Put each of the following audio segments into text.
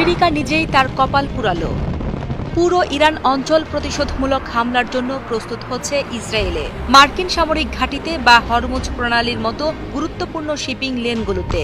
America নিজেই তার কপাল পুরালো। পুরো ইরান অঞ্চল প্রতিশোধমূলক হামলার জন্য প্রস্তুত হচ্ছে ইসরায়েলে, মার্কিন সামরিক ঘাঁটিতে বা হরমুজ প্রণালীর মতো গুরুত্বপূর্ণ শিপিং লেনগুলোতে।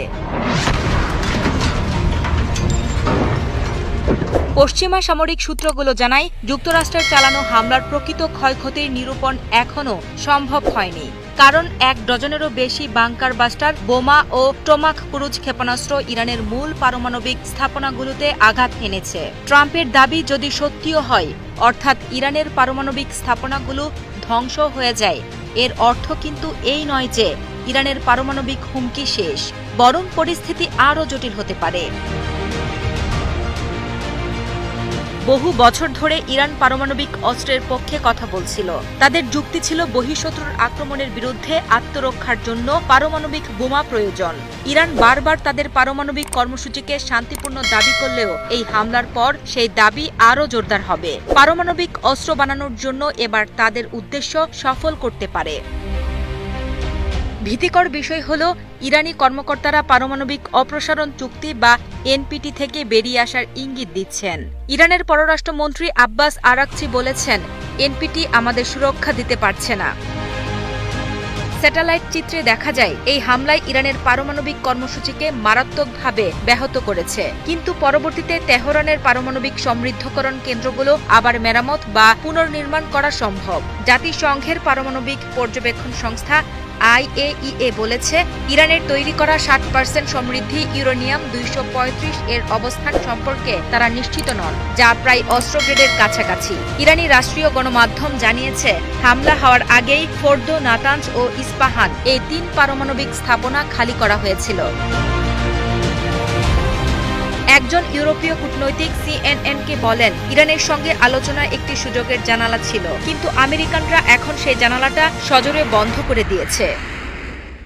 পশ্চিমা সামরিক সূত্রগুলো জানায়, যুক্তরাষ্ট্রের চালানো হামলার প্রকৃত ক্ষয়ক্ষতির নিরূপণ এখনও সম্ভব হয়নি, কারণ ১ ডজনেরও বেশি বাংকার বাস্টার, বোমা ও টোমাক ক্রুজ ক্ষেপণাস্ত্র ইরানের মূল পারমাণবিক স্থাপনাগুলোতে আঘাত এনেছে। ট্রাম্পের দাবি যদি সত্যিও হয়, অর্থাৎ ইরানের পারমাণবিক স্থাপনাগুলো ধ্বংস হয়ে যায়, এর অর্থ কিন্তু এই নয় যে ইরানের পারমাণবিক হুমকি শেষ, বরং পরিস্থিতি আরও জটিল হতে পারে। বহু বছর ধরে ইরান পারমাণবিক অস্ত্রের পক্ষে কথা বলছিল। তাদের যুক্তি ছিল বহিঃশত্রুর আক্রমণের বিরুদ্ধে আত্মরক্ষার জন্য পারমাণবিক বোমা প্রয়োজন। ইরান বারবার তাদের পারমাণবিক কর্মসূচিকে শান্তিপূর্ণ দাবি করলেও এই হামলার পর সেই দাবি আরও জোরদার হবে। পারমাণবিক অস্ত্র বানানোর জন্য এবার তাদের উদ্দেশ্য সফল করতে পারে। ভীতিকর বিষয় হল, ইরানি কর্মকর্তারা পারমাণবিক অপসারণ চুক্তি বা এনপিটি থেকে বেরিয়ে আসার ইঙ্গিত দিচ্ছেন। ইরানের পররাষ্ট্রমন্ত্রী আব্বাস আরাকচি বলেছেন, এনপিটি আমাদের সুরক্ষা দিতে পারছে না। স্যাটেলাইট চিত্রে দেখা যায়, এই হামলায় ইরানের পারমাণবিক কর্মসূচিকে মারাত্মকভাবে ব্যাহত করেছে। কিন্তু পরবর্তীতে তেহরানের পারমাণবিক সমৃদ্ধকরণ কেন্দ্রগুলো আবার মেরামত বা পুনর্নির্মাণ করা সম্ভব। জাতিসংঘের পারমাণবিক পর্যবেক্ষণ সংস্থা IAEA বলেছে, ইরানের তৈরি করা 60% সমৃদ্ধি ইউরেনিয়াম 235 এর অবস্থান সম্পর্কে তারা নিশ্চিত নন, যা প্রায় অস্ত্র গ্রেডের কাছাকাছি। ইরানি রাষ্ট্রীয় গণমাধ্যম জানিয়েছে, হামলা হওয়ার আগেই ফোর্দো, নাতানজ ও ইস্পাহান এই 3 পারমাণবিক স্থাপনা খালি করা হয়েছিল। একজন ইউরোপীয় কূটনৈতিক CNN-কে বলেন, ইরানের সঙ্গে আলোচনার একটি সুযোগের জানালা ছিল, কিন্তু আমেরিকানরা এখন সেই জানালাটা সজোরে বন্ধ করে দিয়েছে।